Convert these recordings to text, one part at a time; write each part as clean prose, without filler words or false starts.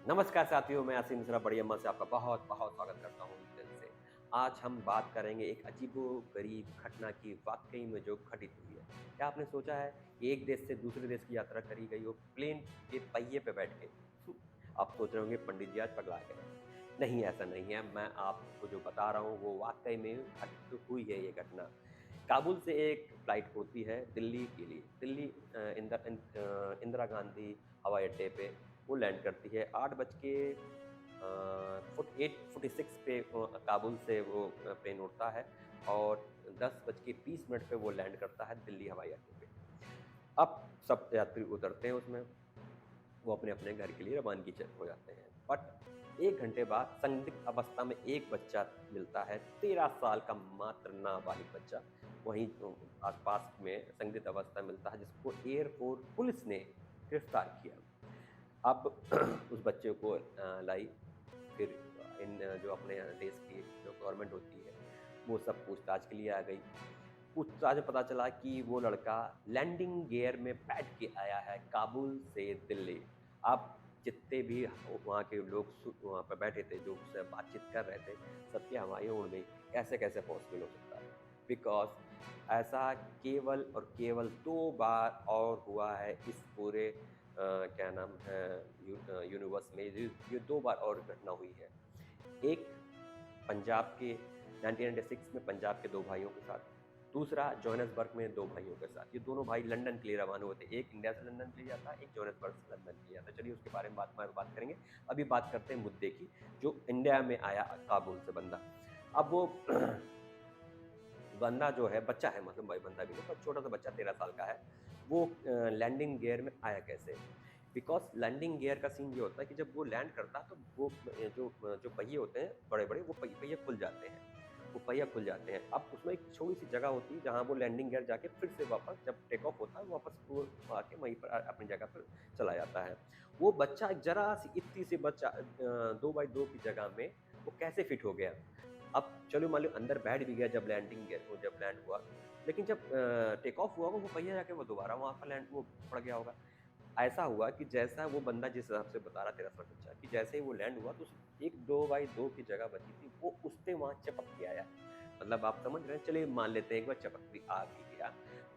नमस्कार साथियों, मैं आसिम मिश्रा बड़ी अम्मा से आपका बहुत-बहुत स्वागत करता हूँ दिल से। आज हम बात करेंगे एक अजीबो-गरीब घटना की वाक़ई में जो घटित हुई है। क्या आपने सोचा है कि एक देश से दूसरे देश की यात्रा करी गई हो प्लेन के पहिए पे बैठ के? आप सोच रहे होंगे पंडित जी आज पगला गए हैं। नहीं, ऐसा नहीं है। मैं आपको जो बता रहा हूँ वो वाक़ई में घटित हुई है ये घटना। काबुल से एक फ्लाइट होती है दिल्ली के लिए। दिल्ली इंदिरा गांधी हवाई अड्डे पे वो लैंड करती है 8 बज के 8:46 पे काबुल से वो प्लेन उड़ता है और 10 बज के 20 मिनट पे वो लैंड करता है दिल्ली हवाई अड्डे पे। अब सब यात्री उतरते हैं उसमें, वो अपने-अपने घर के लिए रवानगी हो जाते हैं। बट 1 घंटे बाद संदिग्ध अवस्था में एक बच्चा मिलता है, 13 साल का मात्र नाबालिग बच्चा। वहीं आस-पास में संदिग्ध अवस्था मिलता है जिसको एयरपोर्ट पुलिस ने गिरफ्तार किया। अब उस बच्चे को लाई फिर जो अपने देश की जो गवर्नमेंट होती है, वो सब पूछताछ के लिए आ गई। पूछताछ में पता चला कि वो लड़का लैंडिंग गियर में बैठ के आया है काबुल से दिल्ली। अब जितने भी वहाँ के लोग वहाँ पे बैठे थे, जो उससे बातचीत कर रहे थे, सबकी हवाएँ उड़ गई। कैसे-कैसे पॉसिबल हो सकता है? बिकॉज़ ऐसा केवल और केवल 2 बार और हुआ है इस पूरे क्या नाम है यूनिवर्स में ये 2 बार और घटना हुई है। एक पंजाब के 1996 में पंजाब के 2 भाइयों के साथ, दूसरा जोहानिसबर्ग में 2 भाइयों के साथ। ये दोनों भाई लंदन के लिए रवाना हुए थे। एक इंडिया से लंदन के लिए जाता है, एक जोहानिसबर्ग से लंदन के लिए जाता है। चलिए उसके बारे में बात करेंगे। अभी बात करते हैं मुद्दे की, जो इंडिया में आया काबुल से बंदा। अब वो बंदा जो है बच्चा है मतलब भाई बंदा भी नहीं पर छोटा-सा बच्चा 13 साल का है। वो लैंडिंग गियर में आया कैसे? बिकॉज़ लैंडिंग गियर का सीन ये होता है कि जब वो लैंड करता है तो वो जो पहिए होते हैं बड़े-बड़े वो पहिए खुल जाते हैं। वो पहिया खुल जाते हैं। अब उसमें एक छोटी-सी जगह होती है जहाँ वो लैंडिंग गियर जाके फिर से वापस जब टेक ऑफ होता है वापस वो आके वहीं पर अपनी जगह पर चला जाता है। वो बच्चा ज़रा-सी इत्ती-सी बच्चा 2 बाई 2 की जगह में वो कैसे फिट हो गया? अब चलो मान लो अंदर बैठ भी गया जब लैंडिंग गियर वो जब लैंड हुआ, लेकिन जब टेक ऑफ हुआ होगा वो पहिया जाके वो दोबारा वहाँ पर लैंड वो पड़ गया होगा। ऐसा हुआ कि जैसा वो बंदा जिस हिसाब से बता रहा 13 साल का बच्चा कि जैसे ही वो लैंड हुआ तो उस एक 2 बाई 2 की जगह बची थी, वो उसपे वहाँ चिपक के आया। मतलब आप समझ रहे हैं? चलिए मान लेते हैं एक बार चिपक भी आ भी गया।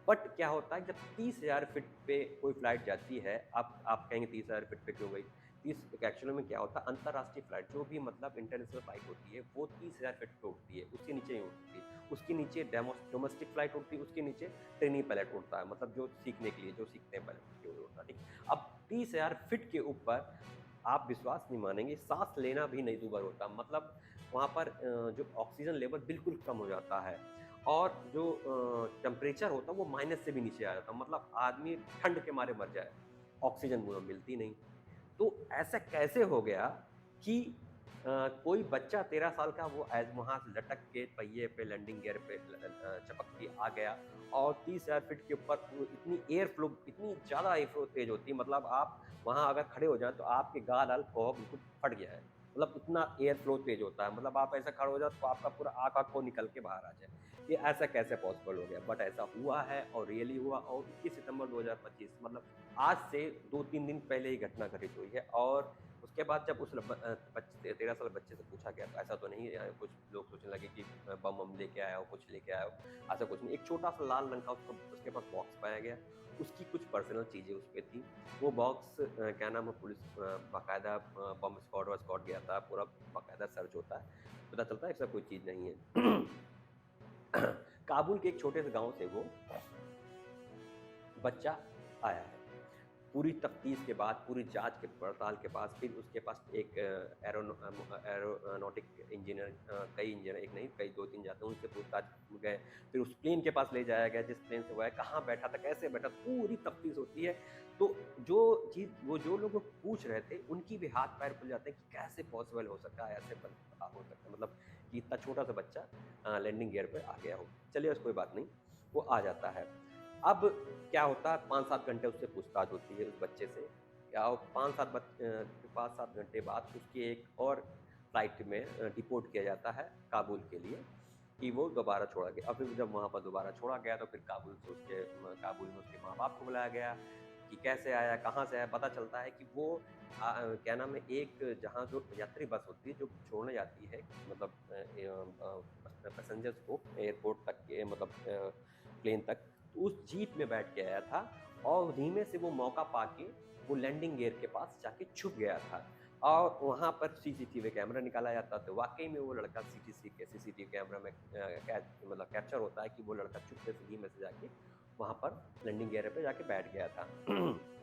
बट क्या होता है जब 30,000 फीट पे कोई फ्लाइट जाती है, आप कहेंगे 30,000 फीट पे क्यों गई? 30 एक्चुअल में क्या होता है अंतर्राष्ट्रीय फ्लाइट जो भी मतलब इंटरनेशनल फ्लाइट होती है, वो 30,000 फीट पे उड़ती है, उसके नीचे नहीं उड़ती। उसके नीचे डोमेस्टिक फ्लाइट उड़ती है, उसके नीचे ट्रेनी पायलट उड़ता है, मतलब जो सीखने के लिए जो सीखते हैं पायलट उसके लिए उड़ता है, ठीक है। अब 30,000 फीट के ऊपर आप विश्वास नहीं मानेंगे, साँस लेना भी नहीं दूभर होता। मतलब वहाँ पर जो ऑक्सीजन लेवल बिल्कुल कम हो जाता है और जो टेम्परेचर होता है वो माइनस से भी नीचे आ जाता है। मतलब आदमी ठंड के मारे मर जाए, ऑक्सीजन वो मिलती नहीं। तो ऐसा कैसे हो गया कि कोई बच्चा 13 साल का वो वहाँ से लटक के पहिए पे लैंडिंग गियर पे चपक के आ गया और 30,000 फीट के ऊपर इतनी एयर फ्लो इतनी ज़्यादा एयर फ्लो तेज़ होती है मतलब आप वहाँ अगर खड़े हो जाएँ तो आपके गाल-आल कहो बिल्कुल फट गया है। मतलब इतना एयर फ्लो तेज़ होता है मतलब आप ऐसा खड़े हो जाओ तो आपका पूरा आँख-आँख को निकल के बाहर आ जाए। ये ऐसा कैसे पॉसिबल हो गया? बट ऐसा हुआ है और रियली हुआ और 21 सितंबर 2025 मतलब आज से 2-3 दिन पहले ही घटना घटित हुई है और उसके बाद जब उस 13 साल बच्चे से पूछा गया तो ऐसा तो नहीं है कुछ लोग सोचने लगे कि बम-वम लेके आया हो, कुछ लेके आया हो, ऐसा कुछ नहीं। एक छोटा-सा लाल रंग का उसके पास बॉक्स पाया गया, उसकी कुछ पर्सनल चीज़ें उसपे थी। वो बॉक्स क्या नाम है पुलिस बाकायदा बम स्क्वाड गया था, पूरा बाकायदा सर्च होता है, पता चलता है ऐसा कोई चीज़ नहीं है। काबुल के एक छोटे से गाँव से वो बच्चा आया है। पूरी तफ्तीश के बाद, पूरी जाँच के पड़ताल के पास फिर उसके पास एक एरोनॉटिक इंजीनियर कई इंजीनियर एक नहीं कई 2-3 जाते हैं, उनसे पूछताछ गए। फिर उस प्लेन के पास ले जाया गया जिस प्लेन से वो आया, कहाँ बैठा था, कैसे बैठा था, पूरी तफ्तीश होती है। तो जो चीज़ वो जो लोग वो पूछ रहे थे, उनकी भी हाथ-पैर खुल जाते हैं कि कैसे पॉसिबल हो सकता है, ऐसे हो सकता है मतलब कि इतना छोटा-सा बच्चा लैंडिंग गियर पे आ गया हो। चलिए बस कोई बात नहीं, वो आ जाता है। अब क्या होता है 5-7 घंटे उससे पूछताछ होती है उस बच्चे से। क्या 5-7 घंटे बाद उसकी एक और फ्लाइट में डिपोर्ट किया जाता है काबुल के लिए कि वो दोबारा छोड़ा गया। अब फिर जब वहाँ पर दोबारा छोड़ा गया तो फिर काबुल में उसके माँ-बाप को बुलाया गया कि कैसे आया, कहाँ से आया? पता चलता है कि वो क्या नाम है, एक जहाँ जो यात्री बस होती है जो छोड़ने जाती है, मतलब पैसेंजर्स को एयरपोर्ट तक के, मतलब प्लेन तक, तो उस जीप में बैठ के आया था और धीमे से वो मौका पाके वो लैंडिंग गियर के पास जाके छुप गया था। और वहाँ पर सीसीटीवी कैमरा निकाला जाता, तो वाकई में वो लड़का सीसीटीवी कैमरा में मतलब कैप्चर होता है कि वो लड़का चुपके से धीमे से जाके वहाँ पर लैंडिंग गियर पे जाके बैठ गया था।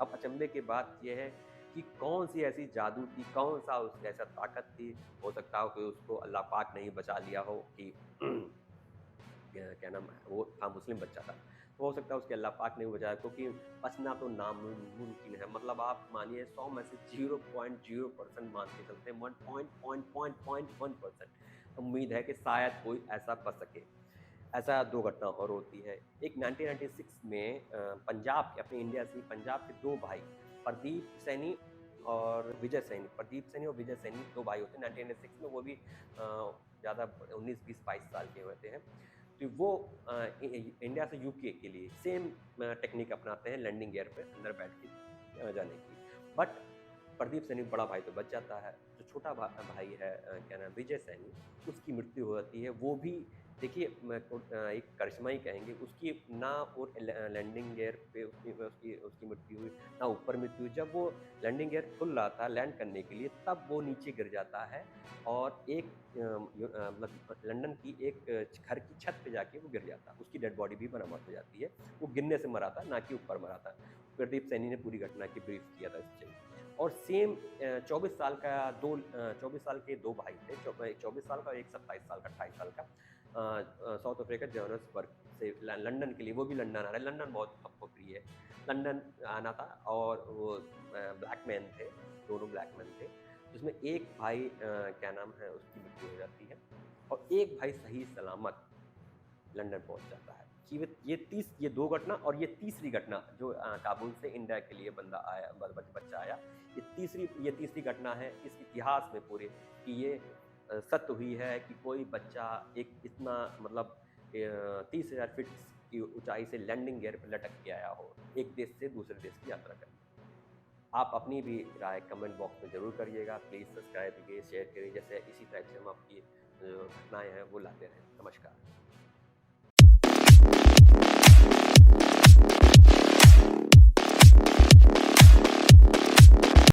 अब अचंभे की बात यह है कि कौन सी ऐसी जादू थी, कौन सा उसकी ऐसा ताकत थी, हो सकता हो कि उसको अल्लाह पाक ने ही बचा लिया हो कि क्या नाम है, वो था मुस्लिम बच्चा था, तो हो सकता है उसके अल्लाह पाक ने भी बचाया, क्योंकि बचना तो नामुमकिन है। मतलब आप मानिए 100 में से 0.0% मान के चलते हैं, 1 उम्मीद है कि शायद कोई ऐसा बच सके। ऐसा 2 घटना और होती है। एक 1996 में पंजाब के, अपने इंडिया से ही पंजाब के 2 भाई, प्रदीप सैनी और विजय सैनी, प्रदीप सैनी और विजय सैनी 2 भाई होते हैं 1996 में, वो भी ज़्यादा 19, 20, 22 साल के होते हैं। तो वो इंडिया से यूके के लिए सेम टेक्निक अपनाते हैं लैंडिंग गियर पे अंदर बैठ के जाने की। बट प्रदीप सैनी बड़ा भाई तो बच जाता है, जो छोटा भाई है क्या नाम विजय सैनी, उसकी मृत्यु हो जाती है। वो भी देखिए एक करिश्मा ही कहेंगे, उसकी ना वो लैंडिंग गियर पे उसकी उसकी मृत्यु हुई, ना ऊपर मृत्यु हुई। जब वो लैंडिंग गियर खुल रहा था लैंड करने के लिए, तब वो नीचे गिर जाता है और एक मतलब लंदन की एक घर की छत पे जाके वो गिर जाता है, उसकी डेड बॉडी भी बरामद हो जाती है। वो गिरने से मरा था, ना कि ऊपर मरा था। प्रदीप सैनी ने पूरी घटना की ब्रीफ किया था इस चीज़। और सेम 24 साल का 24 साल के 2 भाई थे, एक 24 साल का और एक 27 साल का, 28 साल का, साउथ अफ्रीका जोहान्सबर्ग से लंदन के लिए, वो भी लंदन आ रहा है। लंदन बहुत सबको प्रिय है, लंदन आना था। और वो ब्लैक मैन थे, दोनों ब्लैक मैन थे, जिसमें एक भाई क्या नाम है, उसकी मृत्यु हो जाती है और एक भाई सही सलामत लंदन पहुंच जाता है। ये 2 घटना, और ये तीसरी घटना जो काबुल से इंडिया के लिए बंदा आया, बच्चा आया, ये तीसरी घटना है इस इतिहास में पूरे, कि ये सत्य हुई है कि कोई बच्चा एक इतना मतलब 30,000 फीट की ऊंचाई से लैंडिंग गियर पर लटक के आया हो, एक देश से दूसरे देश की यात्रा करने। आप अपनी भी राय कमेंट बॉक्स में ज़रूर करिएगा। प्लीज़ सब्सक्राइब कीजिए, शेयर करिए, जैसे इसी टाइप से हम आपकी घटनाएं हैं वो लाते रहें। नमस्कार।